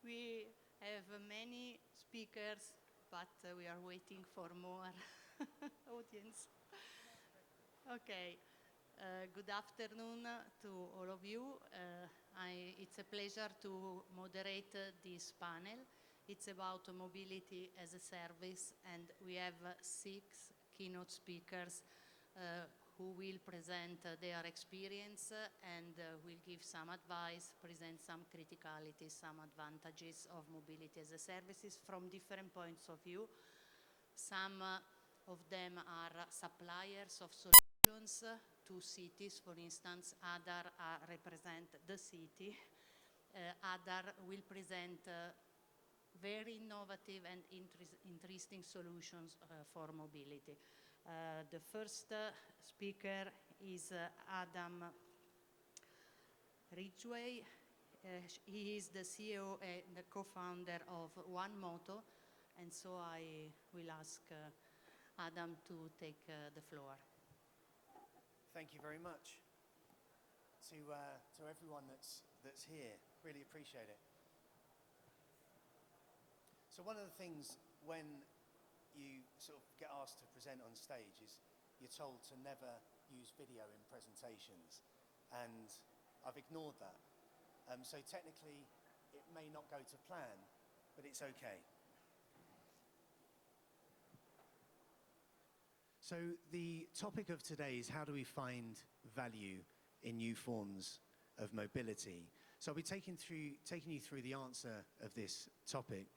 We have many speakers, but we are waiting for more audience. Okay. Good afternoon to all of you. It's a pleasure to moderate this panel. It's about mobility as a service, and we have 6 keynote speakers who will present their experience and will give some advice, present some criticalities, some advantages of mobility as a services from different points of view. Some of them are suppliers of solutions to cities, for instance. Other represent the city. Other will present very innovative and interesting solutions for mobility. The first speaker is Adam Ridgway. He is the CEO and the co-founder of OneMoto, and so I will ask Adam to take the floor. Thank you very much to everyone that's here. Really appreciate it. So one of the things when you sort of get asked to present on stage is you're told to never use video in presentations, and I've ignored that. So technically it may not go to plan, but it's okay. So the topic of today is how do we find value in new forms of mobility. So I'll be taking you through the answer of this topic.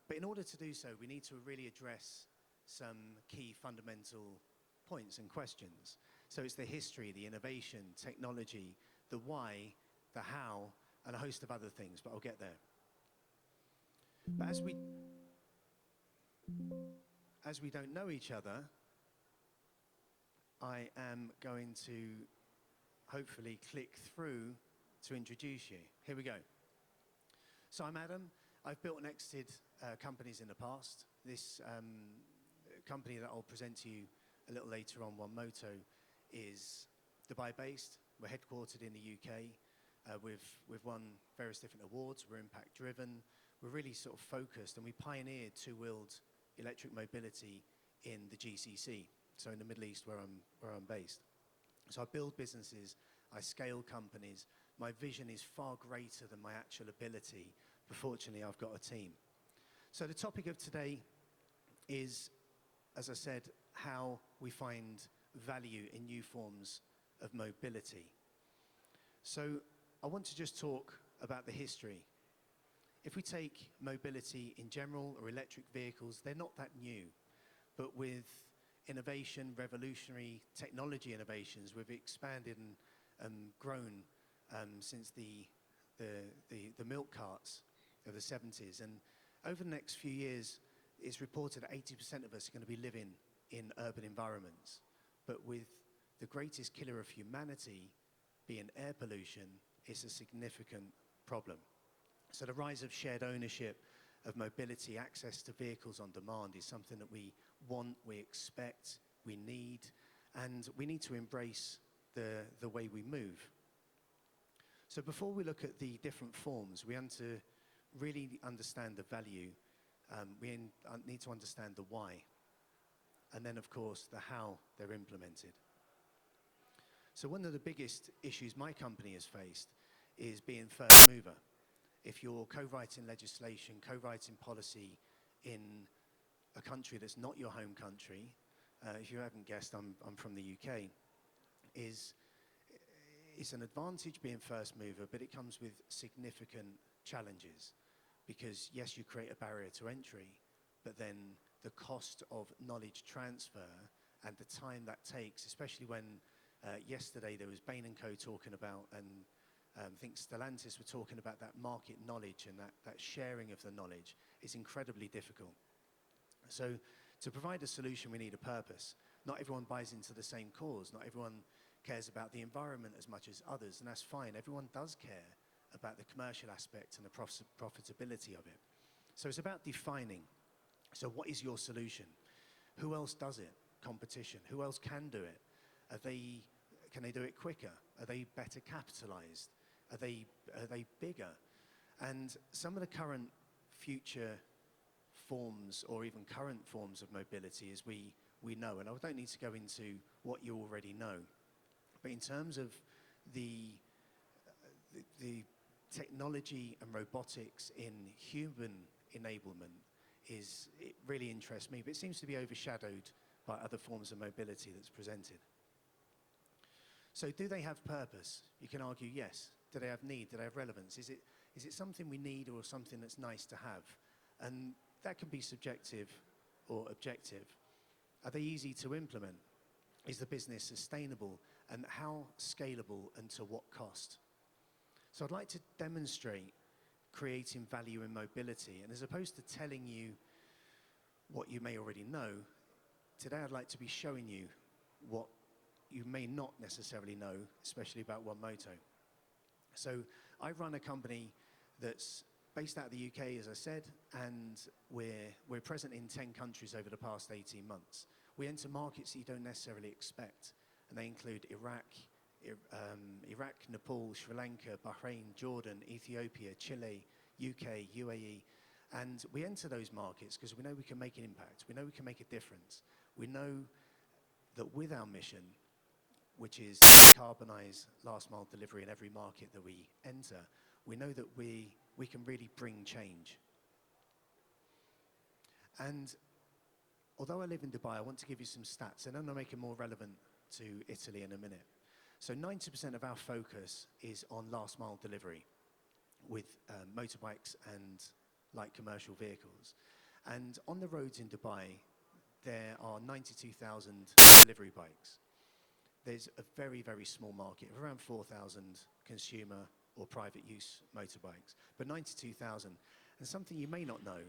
But in order to do so, we need to really address some key fundamental points and questions. So it's the history, the innovation, technology, the why, the how, and a host of other things, but I'll get there. But as we don't know each other, I am going to hopefully click through to introduce you. Here we go. So I'm Adam. I've built and exited companies in the past. This company that I'll present to you a little later on, OneMoto, is Dubai-based. We're headquartered in the UK. We've won various different awards. We're impact-driven. We're really sort of focused, and we pioneered two-wheeled electric mobility in the GCC, so in the Middle East where I'm based. So I build businesses, I scale companies. My vision is far greater than my actual ability. But fortunately, I've got a team. So the topic of today is, as I said, how we find value in new forms of mobility. So I want to just talk about the history. If we take mobility in general or electric vehicles, they're not that new. But with innovation, revolutionary technology innovations, we've expanded and grown since the milk carts of the 70s. And over the next few years, it's reported that 80% of us are going to be living in urban environments. But with the greatest killer of humanity being air pollution, it's a significant problem. So the rise of shared ownership of mobility, access to vehicles on demand, is something that we want, we expect, we need, and we need to embrace the way we move. So before we look at the different forms, we want to really understand the value. We need to understand the why, and then of course the how they're implemented. So one of the biggest issues my company has faced is being first mover. If you're co-writing legislation, co-writing policy in a country that's not your home country, if you haven't guessed, I'm from the UK, it's an advantage being first mover, but it comes with significant challenges. Because yes, you create a barrier to entry, but then the cost of knowledge transfer and the time that takes, especially when yesterday there was Bain & Co talking about, and I think Stellantis were talking about that market knowledge and that sharing of the knowledge is incredibly difficult. So to provide a solution, we need a purpose. Not everyone buys into the same cause. Not everyone cares about the environment as much as others, and that's fine. Everyone does care about the commercial aspect and the profitability of it. So it's about defining. So what is your solution? Who else does it? Competition. Who else can do it? Can they do it quicker? Are they better capitalized? Are they bigger? And some of the current future forms or even current forms of mobility as we know, and I don't need to go into what you already know, but in terms of the technology and robotics in human enablement it really interests me, but it seems to be overshadowed by other forms of mobility that's presented. So do they have purpose? You can argue yes. Do they have need? Do they have relevance? Is it something we need or something that's nice to have? And that can be subjective or objective. Are they easy to implement? Is the business sustainable? And how scalable and to what cost? So I'd like to demonstrate creating value in mobility. And as opposed to telling you what you may already know, today I'd like to be showing you what you may not necessarily know, especially about OneMoto. So I run a company that's based out of the UK, as I said, and we're present in 10 countries over the past 18 months. We enter markets that you don't necessarily expect, and they include Iraq, Nepal, Sri Lanka, Bahrain, Jordan, Ethiopia, Chile, UK, UAE. And we enter those markets because we know we can make an impact. We know we can make a difference. We know that with our mission, which is decarbonize last mile delivery in every market that we enter, we know that we can really bring change. And although I live in Dubai, I want to give you some stats, and then I'll make it more relevant to Italy in a minute. So 90% of our focus is on last mile delivery with motorbikes and light commercial vehicles. And on the roads in Dubai, there are 92,000 delivery bikes. There's a very, very small market of around 4,000 consumer or private use motorbikes, but 92,000. And something you may not know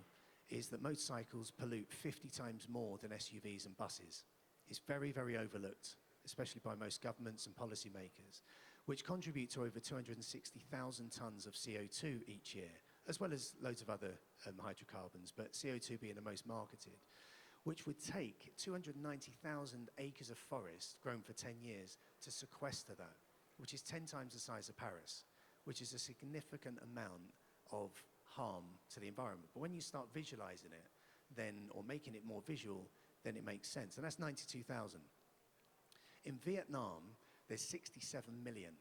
is that motorcycles pollute 50 times more than SUVs and buses. It's very, very overlooked, especially by most governments and policymakers, which contribute to over 260,000 tons of CO2 each year, as well as loads of other hydrocarbons, but CO2 being the most marketed, which would take 290,000 acres of forest grown for 10 years to sequester that, which is 10 times the size of Paris, which is a significant amount of harm to the environment. But when you start visualizing it, then, or making it more visual, then it makes sense. And that's 92,000. In Vietnam, there's 67 million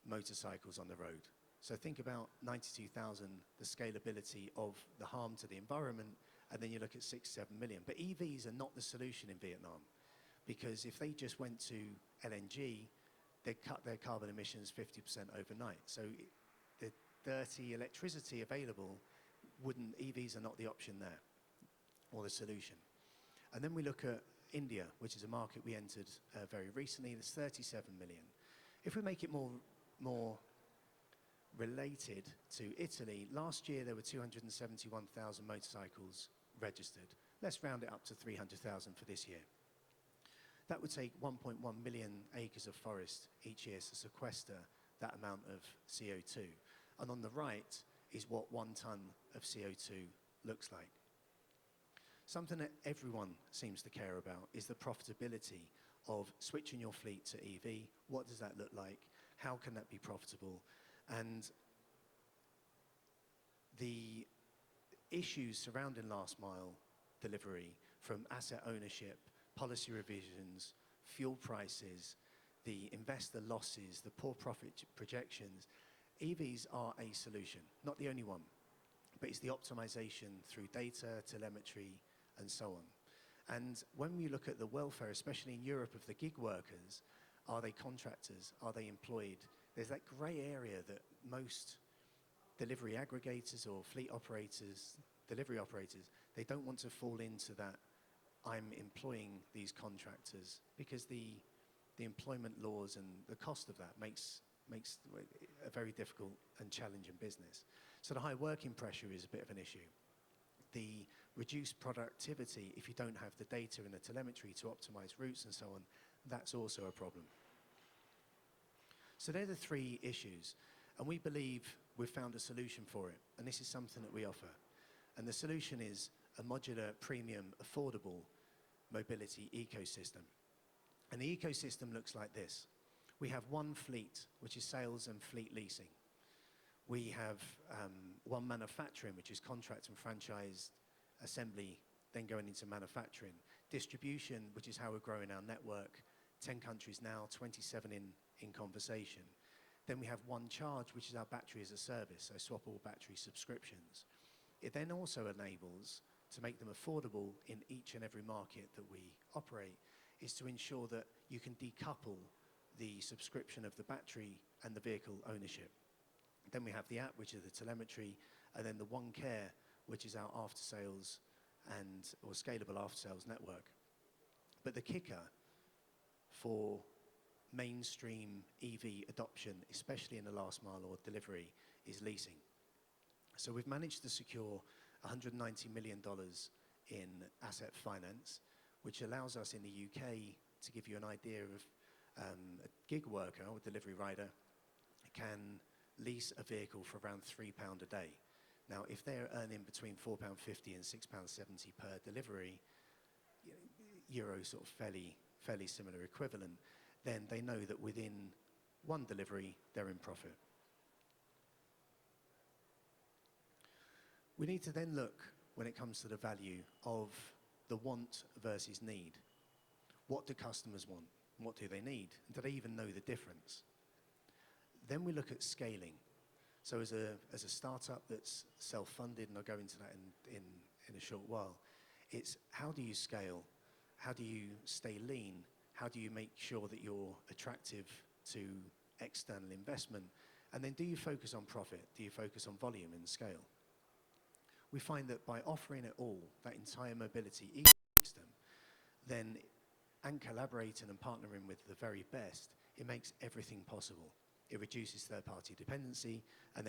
motorcycles on the road. So think about 92,000, the scalability of the harm to the environment, and then you look at 6-7 million. But EVs are not the solution in Vietnam, because if they just went to LNG, they'd cut their carbon emissions 50% overnight. So the dirty electricity available EVs are not the option there, or the solution. And then we look at India, which is a market we entered very recently. There's 37 million. If we make it more related to Italy, last year there were 271,000 motorcycles registered. Let's round it up to 300,000 for this year. That would take 1.1 million acres of forest each year to sequester that amount of CO2. And on the right is what 1 ton of CO2 looks like. Something that everyone seems to care about is the profitability of switching your fleet to EV. What does that look like? How can that be profitable? And the issues surrounding last mile delivery, from asset ownership, policy revisions, fuel prices, the investor losses, the poor profit projections, EVs are a solution, not the only one, but it's the optimization through data, telemetry, and so on. And when we look at the welfare, especially in Europe, of the gig workers, are they contractors? Are they employed? There's that grey area that most delivery aggregators or fleet operators, delivery operators, they don't want to fall into that. I'm employing these contractors, because the employment laws and the cost of that makes a very difficult and challenging business. So the high working pressure is a bit of an issue. The reduced productivity, if you don't have the data and the telemetry to optimize routes and so on, that's also a problem. So they're the 3 issues, and we believe we've found a solution for it, and this is something that we offer. And the solution is a modular, premium, affordable mobility ecosystem. And the ecosystem looks like this. We have one fleet, which is sales and fleet leasing. We have one manufacturing, which is contract and franchise assembly, then going into manufacturing. Distribution, which is how we're growing our network, 10 countries now, 27 in conversation. Then we have One Charge, which is our battery as a service, so swappable battery subscriptions. It then also enables, to make them affordable in each and every market that we operate, is to ensure that you can decouple the subscription of the battery and the vehicle ownership. Then we have the app, which is the telemetry, and then the One Care, which is our after-sales or scalable after-sales network. But the kicker for mainstream EV adoption, especially in the last mile or delivery, is leasing. So we've managed to secure $190 million in asset finance, which allows us in the UK, to give you an idea of a gig worker or delivery rider can lease a vehicle for around £3 a day. Now, if they're earning between £4.50 and £6.70 per delivery, euro sort of fairly similar equivalent, then they know that within one delivery, they're in profit. We need to then look, when it comes to the value, of the want versus need. What do customers want? What do they need? And do they even know the difference? Then we look at scaling. So as a startup that's self-funded, and I'll go into that in a short while, it's how do you scale? How do you stay lean? How do you make sure that you're attractive to external investment? And then do you focus on profit? Do you focus on volume and scale? We find that by offering it all, that entire mobility ecosystem, then, and collaborating and partnering with the very best, it makes everything possible. It reduces third-party dependency, and then